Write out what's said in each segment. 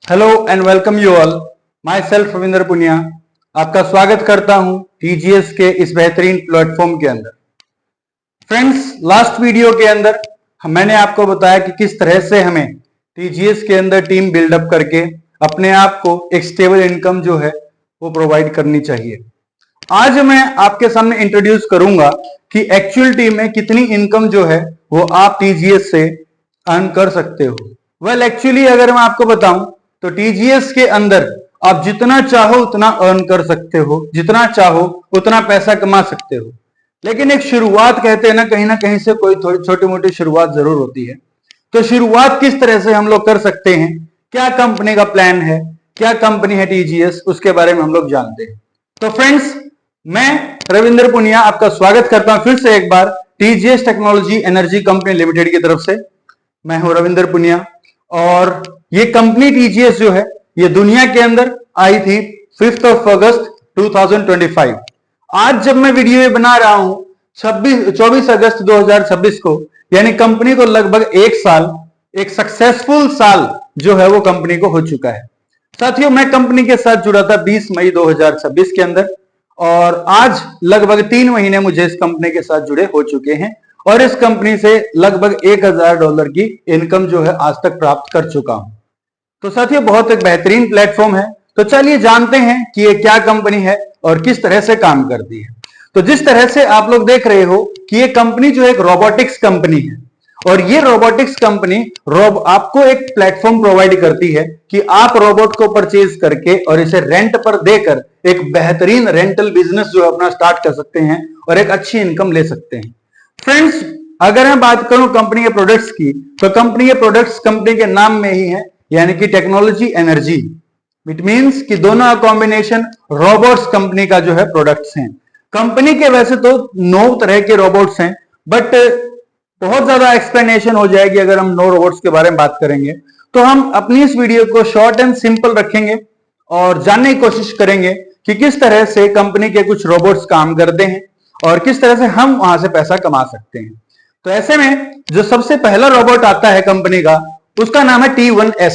Hello and welcome you all. My self Ravindra Punia आपका स्वागत करता हूं टीजीएस के इस बेहतरीन प्लेटफॉर्म के अंदर। फ्रेंड्स, लास्ट वीडियो के अंदर मैंने आपको बताया कि किस तरह से हमें टीजीएस के अंदर टीम बिल्डअप करके अपने आप को एक स्टेबल इनकम जो है वो प्रोवाइड करनी चाहिए। आज मैं आपके सामने इंट्रोड्यूस करूंगा कि एक्चुअल टीम में कितनी इनकम जो है वो आप टीजीएस से अर्न कर सकते हो। वेल एक्चुअली अगर मैं आपको बताऊं तो टीजीएस के अंदर आप जितना चाहो उतना अर्न कर सकते हो, जितना चाहो उतना पैसा कमा सकते हो। लेकिन एक शुरुआत कहते हैं ना कहीं से कोई थोड़ी छोटी मोटी शुरुआत जरूर होती है। तो शुरुआत किस तरह से हम लोग कर सकते हैं, क्या कंपनी का प्लान है, क्या कंपनी है टीजीएस, उसके बारे में हम लोग जानते हैं। तो फ्रेंड्स, मैं रविंद्र पुनिया आपका स्वागत करता हूं फिर से एक बार TGS technology energy company limited की तरफ से। मैं हूं रविंद्र पुनिया और ये कंपनी टीजीएस जो है ये दुनिया के अंदर आई थी 5 अगस्त 2025। आज जब मैं वीडियो बना रहा हूं 24 अगस्त 2026 को, यानी कंपनी को लगभग एक साल, एक सक्सेसफुल साल जो है वो कंपनी को हो चुका है। साथियों, मैं कंपनी के साथ जुड़ा था 20 मई 2026 के अंदर और आज लगभग 3 महीने मुझे इस कंपनी के साथ जुड़े हो चुके हैं और इस कंपनी से लगभग $1000 की इनकम जो है आज तक प्राप्त कर चुका हूं। तो साथियों, बहुत एक बेहतरीन प्लेटफॉर्म है। तो चलिए जानते हैं कि ये क्या कंपनी है और किस तरह से काम करती है। तो जिस तरह से आप लोग देख रहे हो कि ये कंपनी जो एक रोबोटिक्स कंपनी है और ये रोबोटिक्स कंपनी आपको एक प्लेटफॉर्म प्रोवाइड करती है कि आप रोबोट को परचेज करके और इसे रेंट पर देकर एक बेहतरीन रेंटल बिजनेस जो अपना स्टार्ट कर सकते हैं और एक अच्छी इनकम ले सकते हैं। फ्रेंड्स, अगर मैं बात करूं कंपनी के प्रोडक्ट्स की, तो कंपनी के प्रोडक्ट्स कंपनी के नाम में ही है, यानी कि टेक्नोलॉजी एनर्जी। इट मींस कि दोनों कॉम्बिनेशन रोबोट्स कंपनी का जो है प्रोडक्ट्स हैं। कंपनी के वैसे तो 9 तरह के रोबोट्स हैं, बट बहुत ज्यादा एक्सप्लेनेशन हो जाएगी अगर हम 9 रोबोट्स के बारे में बात करेंगे। तो हम अपनी इस वीडियो को शॉर्ट एंड सिंपल रखेंगे और जानने की कोशिश करेंगे कि किस तरह से कंपनी के कुछ रोबोट्स काम करते हैं और किस तरह से हम वहां से पैसा कमा सकते हैं। तो ऐसे में जो सबसे पहला रोबोट आता है कंपनी का, उसका नाम है T1S।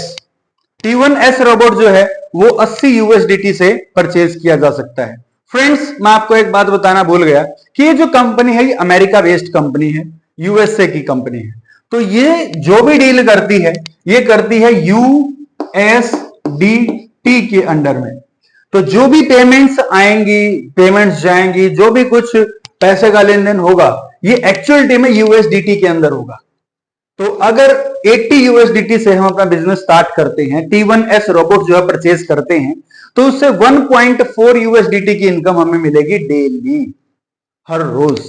T1S रोबोट जो है वो $80 से परचेज किया जा सकता है। फ्रेंड्स, मैं आपको एक बात बताना भूल गया कि ये जो कंपनी है ये अमेरिका बेस्ड कंपनी है, यूएसए की कंपनी है। तो ये जो भी डील करती है ये करती है USDT के अंडर में। तो जो भी पेमेंट्स आएंगी, पेमेंट्स जाएंगी, जो भी कुछ पैसे का लेन देन होगा ये एक्चुअलिटी में USDT के अंदर होगा। तो अगर 80 USDT से हम अपना बिजनेस स्टार्ट करते हैं, T1S रोबोट जो है परचेज करते हैं, तो उससे 1.4 USDT की इनकम हमें मिलेगी डेली, हर रोज।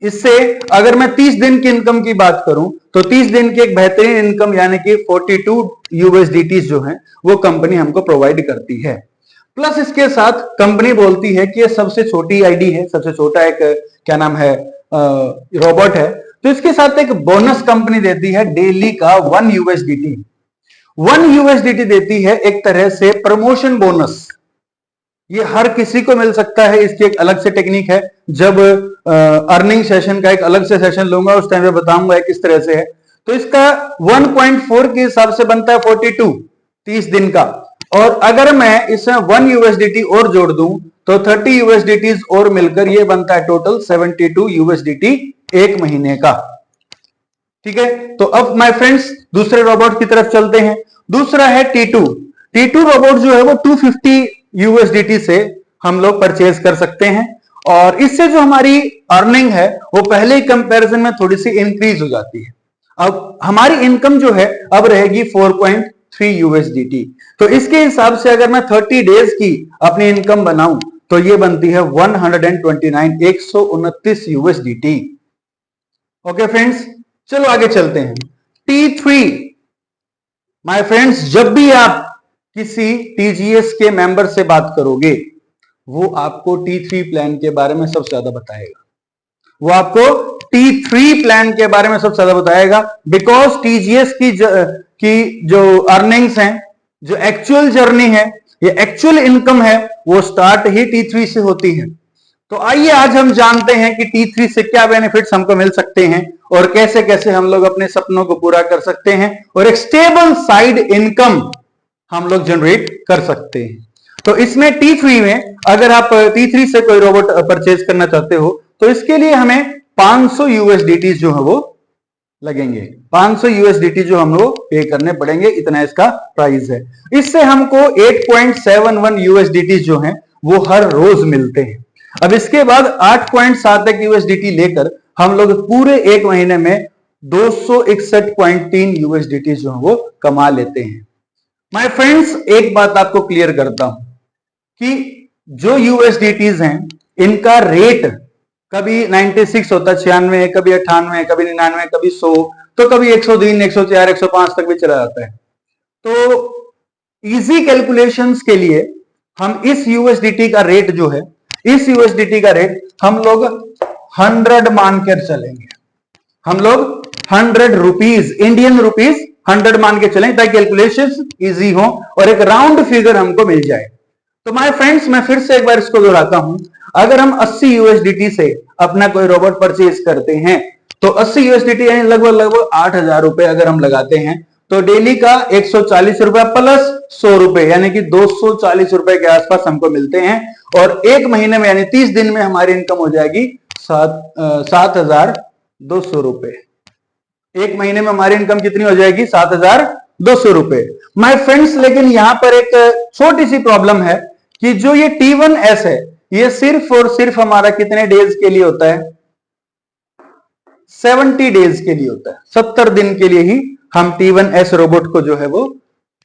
इससे अगर मैं 30 दिन की इनकम की बात करूं तो 30 दिन की एक बेहतरीन इनकम यानी कि 42 USDT जो है वो कंपनी हमको प्रोवाइड करती है। प्लस इसके साथ कंपनी बोलती है कि ये सबसे छोटी आईडी है, सबसे छोटा एक क्या नाम है रोबोट है, तो इसके साथ एक बोनस कंपनी देती है डेली का 1 USDT। 1 USDT देती है एक तरह से प्रमोशन बोनस। ये हर किसी को मिल सकता है, इसकी एक अलग से टेक्निक है। जब अर्निंग सेशन का एक अलग से सेशन लूंगा उस टाइम पे बताऊंगा किस तरह से है। तो इसका 1.4 के हिसाब से बनता है 42 30 दिन का। और अगर मैं इसमें 1 USDT और जोड़ दूं तो 30 USDT और मिलकर ये बनता है टोटल 72 USDT एक महीने का। ठीक है, तो अब माय फ्रेंड्स दूसरे रोबोट की तरफ चलते हैं। दूसरा है T2 रोबोट जो है वो 250 USDT से हम लोग परचेज कर सकते हैं और इससे जो हमारी अर्निंग है वो पहले कंपैरिजन में थोड़ी सी इंक्रीज हो जाती है। अब हमारी इनकम जो है अब रहेगी 4.3 USDT। तो इसके हिसाब से अगर मैं 30 डेज की अपनी इनकम बनाऊं तो ये बनती है 129 USDT। ओके फ्रेंड्स, चलो आगे चलते हैं। T3 माय फ्रेंड्स, जब भी आप किसी टीजीएस के मेंबर से बात करोगे वो आपको T3 प्लान के बारे में सबसे ज्यादा बताएगा। वो आपको T3 प्लान के बारे में सबसे ज्यादा बताएगा, बिकॉज टीजीएस की जो अर्निंग्स हैं, जो एक्चुअल जर्नी है, ये एक्चुअल इनकम है, वो स्टार्ट ही T3 से होती है। तो आइए आज हम जानते हैं कि T3 से क्या बेनिफिट्स हमको मिल सकते हैं और कैसे कैसे हम लोग अपने सपनों को पूरा कर सकते हैं और एक स्टेबल साइड इनकम हम लोग जनरेट कर सकते हैं। तो इसमें T3 में अगर आप T3 से कोई रोबोट परचेज करना चाहते हो तो इसके लिए हमें 500 यूएसडीटी जो है वो लगेंगे। 500 यूएसडीटी जो हम लोग पे करने पड़ेंगे, इतना इसका प्राइस है। इससे हमको 8.71 यूएसडीटी जो है वो हर रोज मिलते हैं। अब इसके बाद 8.71 यूएसडीटी लेकर हम लोग पूरे एक महीने में 261.3 यूएसडीटी जो है वो कमा लेते हैं। माय फ्रेंड्स, एक बात आपको क्लियर करता हूं कि जो यूएसडीटीज हैं इनका रेट कभी 96 होता है, 96, कभी 98, कभी 99, कभी 100, तो कभी 103, 104, 105 तक भी चला जाता है। तो इजी कैलकुलेशंस के लिए हम इस यूएसडीटी का रेट जो है, इस यूएसडीटी का रेट हम लोग 100 मानकर चलेंगे। हम लोग 100 रुपीज, इंडियन रुपीज 100 मान के चलें ताकि कैलकुलेशंस इजी हो और एक राउंड फिगर हमको मिल जाए। तो माय फ्रेंड्स, मैं फिर से एक बार इसको दोहराता हूं। अगर हम 80 यूएसडीटी से अपना कोई रोबोट परचेज करते हैं तो 80 यूएसडीटी यानी लगभग 8,000 रुपए अगर हम लगाते हैं तो डेली का 140 रुपए प्लस 100 रुपए यानी कि 240 रुपए के आसपास हमको मिलते हैं। और एक महीने में यानी 30 दिन में हमारी इनकम हो जाएगी 7,200 रुपए। एक महीने में हमारी इनकम कितनी हो जाएगी? 7,200 रुपए। माय फ्रेंड्स, लेकिन यहां पर एक छोटी सी प्रॉब्लम है कि जो ये T1S है ये सिर्फ और सिर्फ हमारा कितने डेज के लिए होता है? 70 डेज के लिए होता है। 70 दिन के लिए ही हम T1S रोबोट को जो है वो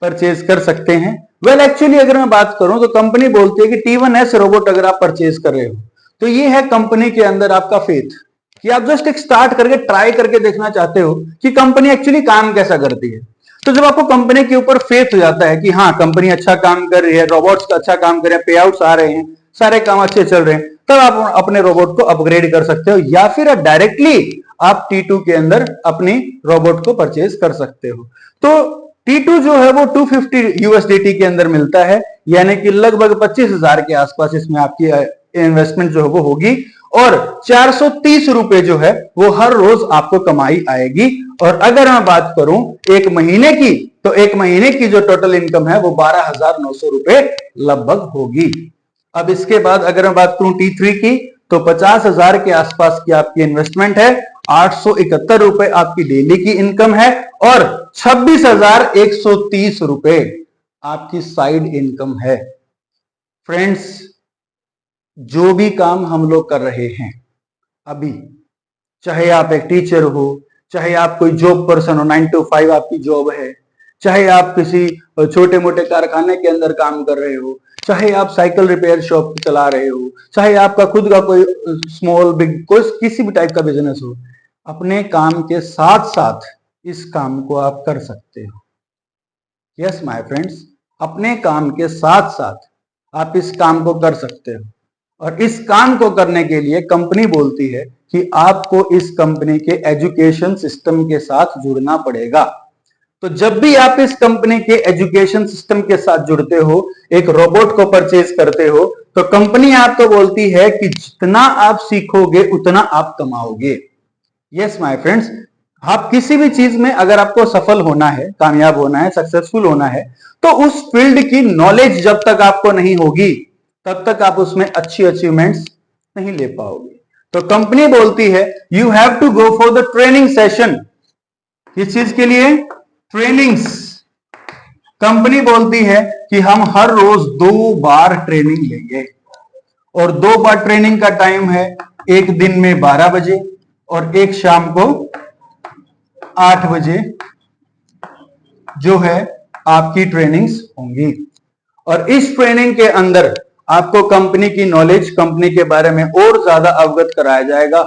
परचेज कर सकते हैं। वेल एक्चुअली अगर मैं बात करूं तो कंपनी बोलती है कि T1S रोबोट अगर आप परचेज कर रहे हो तो ये है कंपनी के अंदर आपका फेथ, कि आप जस्ट एक स्टार्ट करके ट्राई करके देखना चाहते हो कि कंपनी एक्चुअली काम कैसा करती है। तो जब आपको कंपनी के ऊपर फेथ हो जाता है कि हाँ कंपनी अच्छा काम कर रही है, रोबोट्स का अच्छा काम कर रहे हैं, पे आउट्स आ रहे हैं, सारे काम अच्छे चल रहे हैं, तब आप अपने रोबोट को अपग्रेड कर सकते हो या फिर डायरेक्टली आप T2 के अंदर अपनी रोबोट को परचेज कर सकते हो। तो T2 जो है वो 250 यूएसडीटी के अंदर मिलता है, यानी कि लगभग 25,000 के आसपास इसमें आपकी इन्वेस्टमेंट जो है वो होगी और 430 रुपए जो है वो हर रोज आपको कमाई आएगी। और अगर मैं बात करूं एक महीने की, तो एक महीने की जो टोटल इनकम है वो 12,900 रुपए लगभग होगी। अब इसके बाद अगर मैं बात करूं T3 की तो 50,000 के आसपास की आपकी इन्वेस्टमेंट है, 871 रुपए आपकी डेली की इनकम है और 26,130 रुपए आपकी साइड इनकम है। फ्रेंड्स, जो भी काम हम लोग कर रहे हैं अभी, चाहे आप एक टीचर हो, चाहे आप कोई जॉब पर्सन हो, 9 to 5 आपकी जॉब है, चाहे आप किसी छोटे मोटे कारखाने के अंदर काम कर रहे हो, चाहे आप साइकिल रिपेयर शॉप चला रहे हो, चाहे आपका खुद का कोई स्मॉल बिग कोई किसी भी टाइप का बिजनेस हो, अपने काम के साथ साथ इस काम को आप कर सकते हो। यस माय फ्रेंड्स, अपने काम के साथ साथ आप इस काम को कर सकते हो और इस काम को करने के लिए कंपनी बोलती है कि आपको इस कंपनी के एजुकेशन सिस्टम के साथ जुड़ना पड़ेगा। तो जब भी आप इस कंपनी के एजुकेशन सिस्टम के साथ जुड़ते हो, एक रोबोट को परचेज करते हो, तो कंपनी आपको बोलती है कि जितना आप सीखोगे उतना आप कमाओगे। यस माय फ्रेंड्स, आप किसी भी चीज में अगर आपको सफल होना है, कामयाब होना है, सक्सेसफुल होना है, तो उस फील्ड की नॉलेज जब तक आपको नहीं होगी तब तक आप उसमें अच्छी अचीवमेंट्स नहीं ले पाओगे। तो कंपनी बोलती है you have to go for the training session. किस चीज के लिए? ट्रेनिंग्स। कंपनी बोलती है कि हम हर रोज 2 बार ट्रेनिंग लेंगे और 2 बार ट्रेनिंग का टाइम है, एक दिन में 12 बजे और एक शाम को 8 बजे जो है आपकी ट्रेनिंग्स होंगी। और इस ट्रेनिंग के अंदर आपको कंपनी की नॉलेज, कंपनी के बारे में और ज्यादा अवगत कराया जाएगा।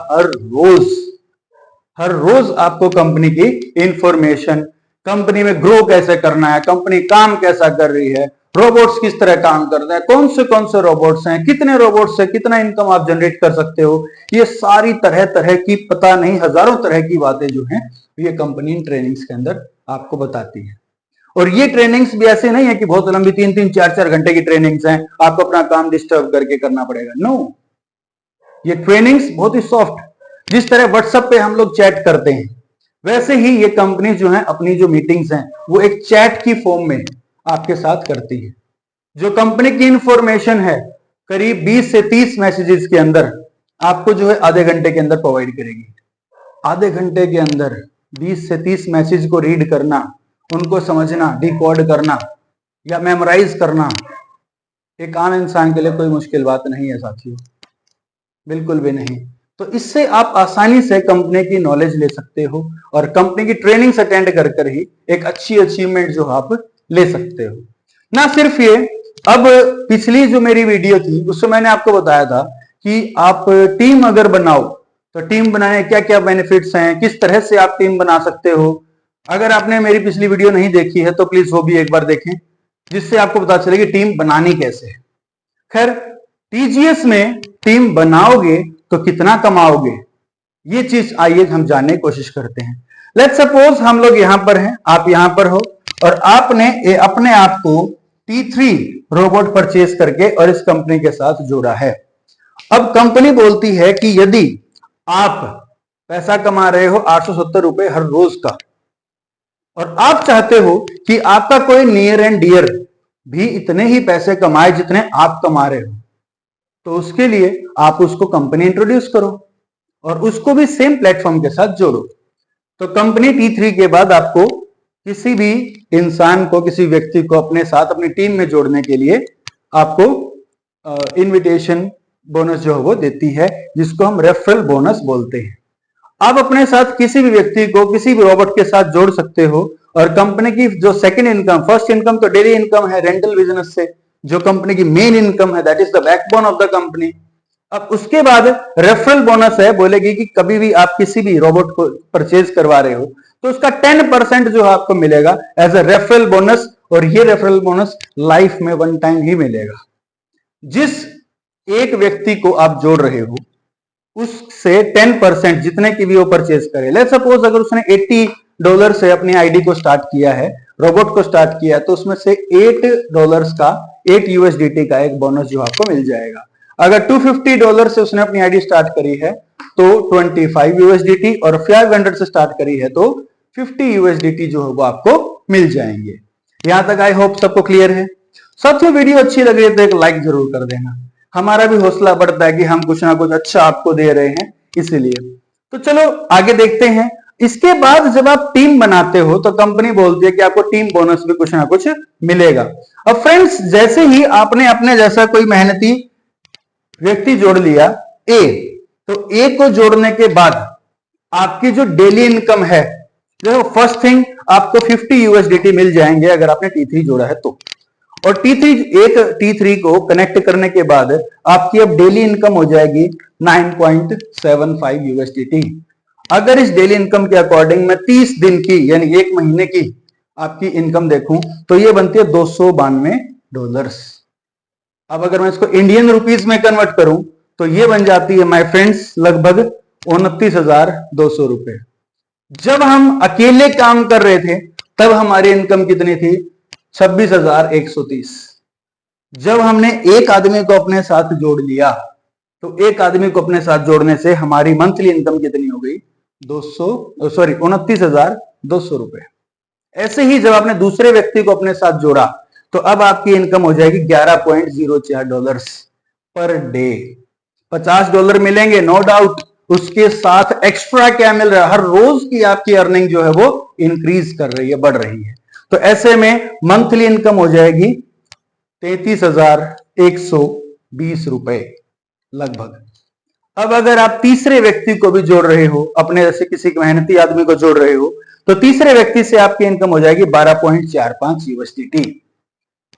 हर रोज आपको कंपनी की इंफॉर्मेशन, कंपनी में ग्रो कैसे करना है, कंपनी काम कैसा कर रही है, रोबोट्स किस तरह काम करते हैं, कौन से रोबोट्स हैं, कितने रोबोट्स से कितना इनकम आप जनरेट कर सकते हो, ये सारी तरह तरह की, पता नहीं हजारों तरह की बातें जो हैं ये कंपनी इन ट्रेनिंग्स के अंदर आपको बताती है। और ये ट्रेनिंग्स भी ऐसे नहीं है कि बहुत लंबी 3-3, 4-4 घंटे की ट्रेनिंग्स हैं, आपको अपना काम डिस्टर्ब करके करना पड़ेगा। नो, ये ट्रेनिंग्स बहुत ही सॉफ्ट, जिस तरह व्हाट्सएप पे हम लोग चैट करते हैं वैसे ही ये कंपनी जो है अपनी जो मीटिंग्स हैं वो एक चैट की फॉर्म में आपके साथ करती है। जो कंपनी की इंफॉर्मेशन है करीब 20 से 30 मैसेजेस के अंदर आपको जो है आधे घंटे के अंदर प्रोवाइड करेगी। आधे घंटे के अंदर 20 से 30 मैसेज को रीड करना, उनको समझना, डिकोड करना या मेमोराइज करना एक आम इंसान के लिए कोई मुश्किल बात नहीं है साथियों, बिल्कुल भी नहीं। तो इससे आप आसानी से कंपनी की नॉलेज ले सकते हो और कंपनी की ट्रेनिंग्स अटेंड कर कर ही एक अच्छी अचीवमेंट जो आप ले सकते हो। ना सिर्फ ये, अब पिछली जो मेरी वीडियो थी उसमें मैंने आपको बताया था कि आप टीम अगर बनाओ तो टीम बनाने क्या क्या बेनिफिट्स हैं, किस तरह से आप टीम बना सकते हो। अगर आपने मेरी पिछली वीडियो नहीं देखी है तो प्लीज वो भी एक बार देखें, जिससे आपको पता चलेगी टीम बनानी कैसे है। खैर, टीजीएस में टीम बनाओगे तो कितना कमाओगे, ये चीज आइए हम जानने की कोशिश करते हैं। लेट्स सपोज हम लोग यहां पर हैं, आप यहां पर हो और आपने अपने आप को T3 रोबोट परचेज करके और इस कंपनी के साथ जोड़ा है। अब कंपनी बोलती है कि यदि आप पैसा कमा रहे हो 870 रुपए हर रोज का और आप चाहते हो कि आपका कोई नियर एंड डियर भी इतने ही पैसे कमाए जितने आप कमा रहे हो, तो उसके लिए आप उसको कंपनी इंट्रोड्यूस करो और उसको भी सेम प्लेटफॉर्म के साथ जोड़ो। तो कंपनी T3 के बाद आपको किसी भी इंसान को, किसी व्यक्ति को अपने साथ अपनी टीम में जोड़ने के लिए आपको इनविटेशन बोनस जो है वो देती है, जिसको हम रेफरल बोनस बोलते हैं। आप अपने साथ किसी भी व्यक्ति को किसी भी रोबोट के साथ जोड़ सकते हो और कंपनी की जो सेकंड इनकम, फर्स्ट इनकम तो डेली इनकम है रेंटल बिजनेस से, जो कंपनी की मेन इनकम है, that is the backbone of the company. अब उसके बाद रेफरल बोनस है, बोलेगी कि कभी भी आप किसी भी रोबोट को परचेज करवा रहे हो तो उसका 10% जो आपको मिलेगा एज ए रेफरल बोनस, और ये रेफरल बोनस लाइफ में वन टाइम ही मिलेगा। जिस एक व्यक्ति को आप जोड़ रहे हो उससे 10% जितने की भी वो परचेज करे, लेट्स सपोज अगर उसने $80 से अपनी आईडी को स्टार्ट किया है, रोबोट को स्टार्ट किया, तो उसमें से $8 का, 8 USDT का एक बोनस जो आपको मिल जाएगा। अगर $250 से उसने अपनी आईडी स्टार्ट करी है तो 25 USDT, और 500 से स्टार्ट करी है तो 50 USDT जो है वो आपको मिल जाएंगे। यहां तक आई होप सबको क्लियर है। साथियों, वीडियो अच्छी लग रही है तो एक लाइक जरूर कर देना, हमारा भी हौसला बढ़ता है कि हम कुछ ना कुछ अच्छा आपको दे रहे हैं, इसीलिए। तो चलो आगे देखते हैं। इसके बाद जब आप टीम बनाते हो तो कंपनी बोलती है कि आपको टीम बोनस भी कुछ ना कुछ मिलेगा। अब फ्रेंड्स, जैसे ही आपने अपने जैसा कोई मेहनती व्यक्ति जोड़ लिया ए, तो ए को जोड़ने के बाद आपकी जो डेली इनकम है, देखो फर्स्ट थिंग आपको 50 USDT मिल जाएंगे अगर आपने T3 जोड़ा है तो, और T3 को कनेक्ट करने के बाद आपकी अब डेली इनकम हो जाएगी 9.75 USDT। अगर इस डेली इनकम के अकॉर्डिंग मैं 30 दिन की यानी 1 महीने की आपकी इनकम देखूं तो ये बनती है $292। अब अगर मैं इसको इंडियन रुपीस में कन्वर्ट करूं तो ये बन जाती है माय फ्रेंड्स लगभग 29,200 रुपए। जब हम अकेले काम कर रहे थे तब हमारी इनकम कितनी थी? 26,130। जब हमने एक आदमी को अपने साथ जोड़ लिया तो एक आदमी को अपने साथ जोड़ने से हमारी मंथली इनकम कितनी हो गई? 29,200 रुपए। ऐसे ही जब आपने दूसरे व्यक्ति को अपने साथ जोड़ा तो अब आपकी इनकम हो जाएगी $11.04 पर डे। $50 मिलेंगे नो डाउट, उसके साथ एक्स्ट्रा क्या मिल रहा है? हर रोज की आपकी अर्निंग जो है वो इंक्रीज कर रही है, बढ़ रही है। तो ऐसे में मंथली इनकम हो जाएगी 33,120 रुपए लगभग। अब अगर आप तीसरे व्यक्ति को भी जोड़ रहे हो, अपने जैसे किसी मेहनती आदमी को जोड़ रहे हो, तो तीसरे व्यक्ति से आपकी इनकम हो जाएगी 12.45 USDT।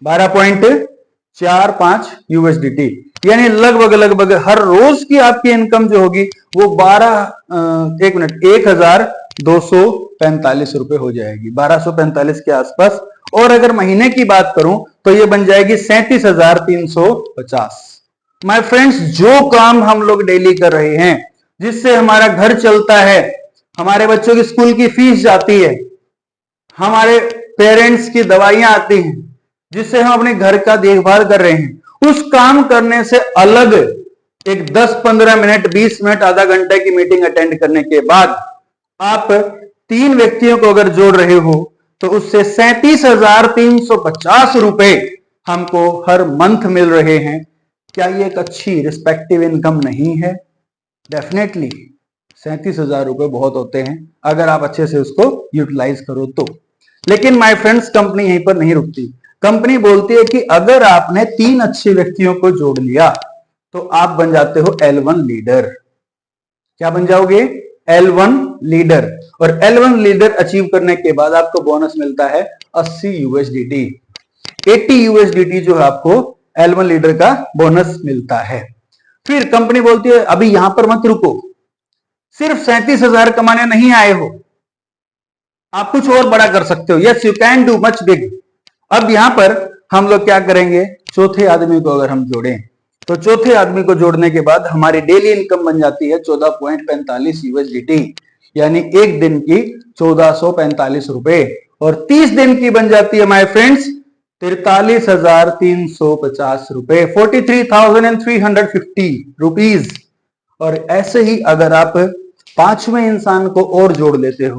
12.45 USDT यानी लगभग हर रोज की आपकी इनकम जो होगी वो 1,245 रुपए हो जाएगी, 1245 के आसपास। और अगर महीने की बात करूं तो ये बन जाएगी 37,350। माय फ्रेंड्स, जो काम हम लोग डेली कर रहे हैं, जिससे हमारा घर चलता है, हमारे बच्चों की स्कूल की फीस जाती है, हमारे पेरेंट्स की दवाइयां आती हैं, जिससे हम अपने घर का देखभाल कर रहे हैं, उस काम करने से अलग एक 10-15 मिनट, 20 मिनट, आधा घंटे की मीटिंग अटेंड करने के बाद आप 3 व्यक्तियों को अगर जोड़ रहे हो तो उससे 37,350 रुपए हमको हर मंथ मिल रहे हैं। क्या ये एक अच्छी रिस्पेक्टिव इनकम नहीं है? डेफिनेटली 37,000 रुपए बहुत होते हैं अगर आप अच्छे से उसको यूटिलाइज करो तो। लेकिन माय फ्रेंड्स, कंपनी यहीं पर नहीं रुकती। कंपनी बोलती है कि अगर आपने 3 अच्छे व्यक्तियों को जोड़ लिया तो आप बन जाते हो L1 लीडर। क्या बन जाओगे? L1 leader. और L1 लीडर अचीव करने के बाद आपको बोनस मिलता है 80 USDT। 80 USDT जो है आपको L1 लीडर का बोनस मिलता है। फिर कंपनी बोलती है अभी यहां पर मत रुको, सिर्फ 37,000 कमाने नहीं आए हो, आप कुछ और बड़ा कर सकते हो। Yes, you can do much big. अब यहां पर हम लोग क्या करेंगे, चौथे आदमी को अगर हम जोड़ें तो चौथे आदमी को जोड़ने के बाद हमारी डेली इनकम बन जाती है 14.45 USDT, यानी एक दिन की 1445 रुपए। और 30 दिन की बन जाती है माय फ्रेंड्स 43,350 रुपए, 43,350 रुपीज। और ऐसे ही अगर आप पांचवें इंसान को और जोड़ लेते हो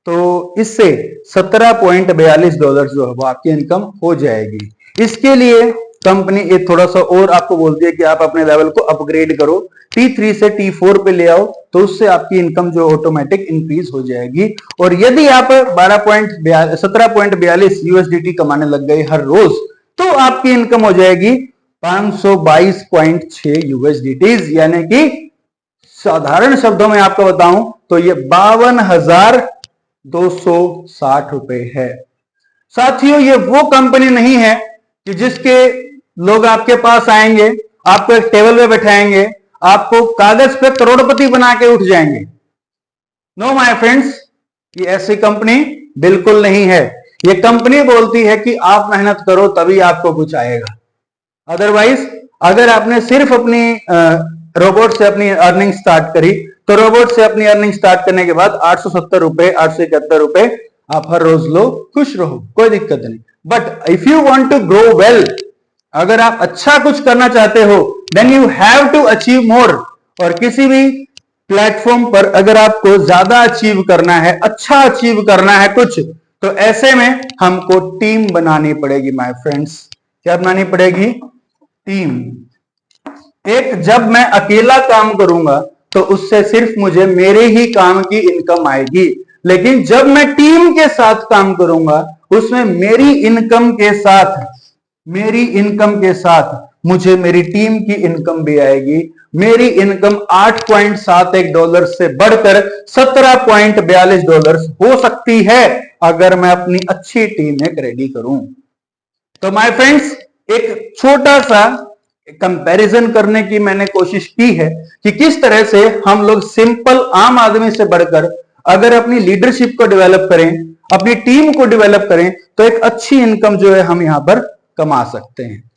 तो इससे $17.42 जो है वो आपकी इनकम हो जाएगी। इसके लिए कंपनी एक थोड़ा सा और आपको बोलती है कि आप अपने लेवल को अपग्रेड करो, T3 से T4 पे ले आओ, तो उससे आपकी इनकम जो ऑटोमेटिक इंक्रीज हो जाएगी। और यदि आप 17.42 USDT कमाने लग गए हर रोज, तो आपकी इनकम हो जाएगी 522.6 USDT, यानी कि साधारण शब्दों में आपको बताऊं तो ये 52,260 रुपए है। साथियों, ये वो कंपनी नहीं है कि जिसके लोग आपके पास आएंगे, आपको एक टेबल पे बैठाएंगे, आपको कागज पे करोड़पति बना के उठ जाएंगे। नो माय फ्रेंड्स, ये ऐसी कंपनी बिल्कुल नहीं है। ये कंपनी बोलती है कि आप मेहनत करो तभी आपको कुछ आएगा। अदरवाइज अगर आपने सिर्फ अपनी रोबोट से अपनी अर्निंग स्टार्ट करी तो रोबोट से अपनी अर्निंग स्टार्ट करने के बाद 870 रुपए, 871 रुपए आप हर रोज लो, खुश रहो, कोई दिक्कत नहीं। But if you want to grow well, अगर आप अच्छा कुछ करना चाहते हो, then you have to achieve more. और किसी भी प्लेटफॉर्म पर अगर आपको ज्यादा अचीव करना है, अच्छा अचीव करना है कुछ, तो ऐसे में हमको टीम बनानी पड़ेगी माय फ्रेंड्स। क्या बनानी पड़ेगी? टीम। एक जब मैं अकेला काम करूंगा तो उससे सिर्फ मुझे मेरे ही काम की इनकम आएगी, लेकिन जब मैं टीम के साथ काम करूंगा उसमें मेरी इनकम के साथ मुझे मेरी टीम की इनकम भी आएगी। मेरी इनकम $8.71 से बढ़कर $17.42 हो सकती है अगर मैं अपनी अच्छी टीम एक रेडी करूं। तो माय फ्रेंड्स, एक छोटा सा कंपैरिजन करने की मैंने कोशिश की है कि किस तरह से हम लोग सिंपल आम आदमी से बढ़कर अगर अपनी लीडरशिप को डेवलप करें, अपनी टीम को डेवलप करें, तो एक अच्छी इनकम जो है हम यहां पर कमा सकते हैं।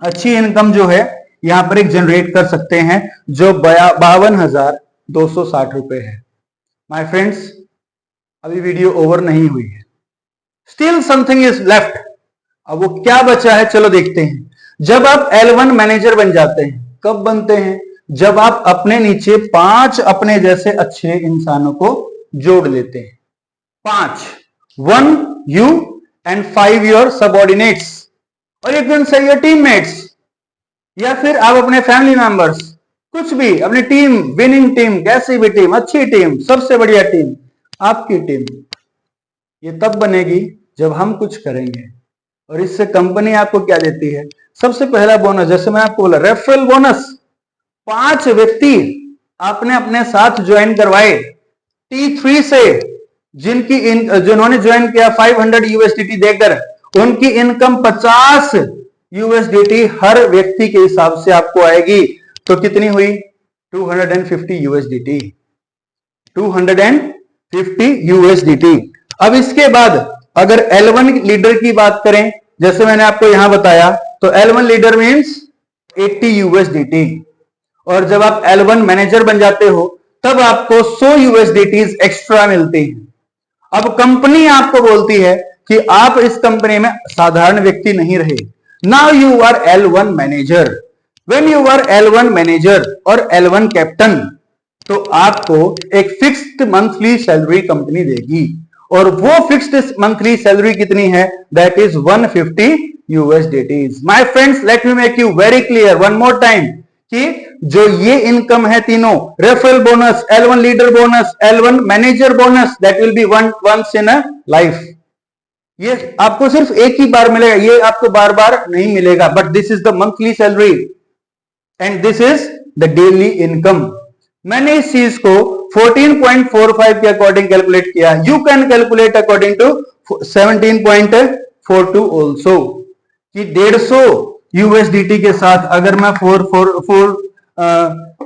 अच्छी इनकम जो है यहां पर एक जनरेट कर सकते हैं जो 52,260 रुपए है। माय फ्रेंड्स, अभी वीडियो ओवर नहीं हुई है, स्टिल समथिंग इज लेफ्ट। अब वो क्या बचा है, चलो देखते हैं। जब आप L1 मैनेजर बन जाते हैं, कब बनते हैं? जब आप अपने नीचे 5 अपने जैसे अच्छे इंसानों को जोड़ लेते हैं। 5, 1 you and 5 your subordinates, और you can say your teammates, या फिर आप अपने फैमिली मेंबर्स, कुछ भी, अपनी टीम, विनिंग टीम, कैसी भी टीम, अच्छी टीम, सबसे बढ़िया टीम, आपकी टीम। ये तब बनेगी जब हम कुछ करेंगे। और इससे कंपनी आपको क्या देती है? सबसे पहला बोनस, जैसे मैं आपको बोला, रेफरल बोनस। 5 व्यक्ति आपने अपने साथ ज्वाइन करवाए T3 से, जिन्होंने ज्वाइन किया 500 USDT देकर, उनकी इनकम 50 USDT हर व्यक्ति के हिसाब से आपको आएगी। तो कितनी हुई? 250 USDT। 250 USDT। अब इसके बाद अगर L1 लीडर की बात करें, जैसे मैंने आपको यहां बताया, तो L1 लीडर मींस 80 USDT। और जब आप L1 मैनेजर बन जाते हो तब आपको 100 USDT एक्स्ट्रा मिलती है। अब कंपनी आपको बोलती है कि आप इस कंपनी में साधारण व्यक्ति नहीं रहे, now you are L1 manager. When you are L1 manager और L1 कैप्टन, तो आपको एक फिक्स्ड मंथली सैलरी कंपनी देगी। और वो फिक्स्ड मंथली सैलरी कितनी है? That is 150 USDT। My friends, let me make you very clear one more time कि जो ये इनकम है तीनों, referral bonus, L1 leader bonus, L1 manager bonus, that will be once in a life. ये आपको सिर्फ एक ही बार मिलेगा, ये आपको बार बार नहीं मिलेगा, but this is the monthly salary and this is the daily income. मैंने इस चीज को 14.45 के अकॉर्डिंग कैलकुलेट किया। You can calculate according to 17.42 also, कि 150 USDT के साथ अगर मैं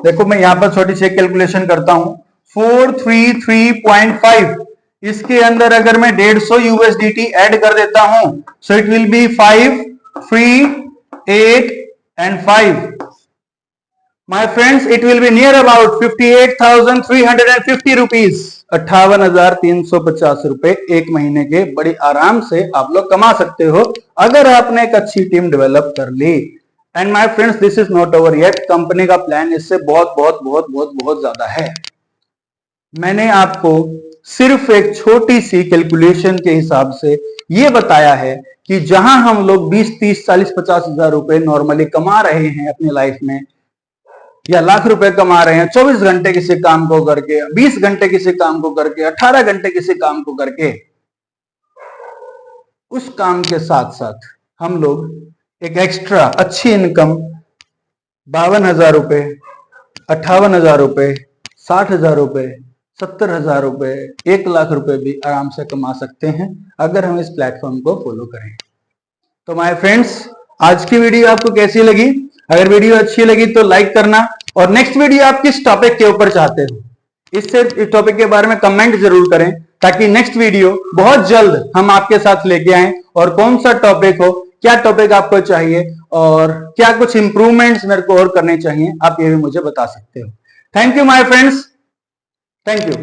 देखो मैं यहां पर छोटी सी कैलकुलेशन करता हूं, 433.5, इसके अंदर अगर मैं 150 USDT ऐड कर देता हूं, so it will be 5, 3, 8 and 5। My friends, it will be near about 58,350 rupees, 58,350 रुपए एक महीने के बड़ी आराम से आप लोग कमा सकते हो अगर आपने एक अच्छी टीम डेवलप कर ली। And my friends, this is not over yet, company का प्लान इससे बहुत बहुत बहुत बहुत बहुत ज्यादा है। मैंने आपको सिर्फ एक छोटी सी कैलकुलेशन के हिसाब से ये बताया है कि जहां हम लोग 20, 30, 40, 50 हजार रुपए नॉर्मली कमा रहे हैं अपनी लाइफ में, या लाख रुपए कमा रहे हैं 24 घंटे किसी काम को करके, 20 घंटे किसी काम को करके, 18 घंटे किसी काम को करके, उस काम के साथ साथ हम लोग एक एक्स्ट्रा अच्छी इनकम 52,000 रुपए, 58,000 रुपए, 60,000 रुपए, 70,000 रुपए, 1,00,000 रुपए भी आराम से कमा सकते हैं अगर हम इस प्लेटफॉर्म को फॉलो करें। तो माय फ्रेंड्स, आज की वीडियो आपको कैसी लगी? अगर वीडियो अच्छी लगी तो लाइक करना, और नेक्स्ट वीडियो आप किस टॉपिक के ऊपर चाहते हो इस टॉपिक के बारे में कमेंट जरूर करें, ताकि नेक्स्ट वीडियो बहुत जल्द हम आपके साथ लेके आए। और कौन सा टॉपिक हो, क्या टॉपिक आपको चाहिए, और क्या कुछ इंप्रूवमेंट्स मेरे को और करने चाहिए, आप ये भी मुझे बता सकते हो। Thank you my friends, thank you.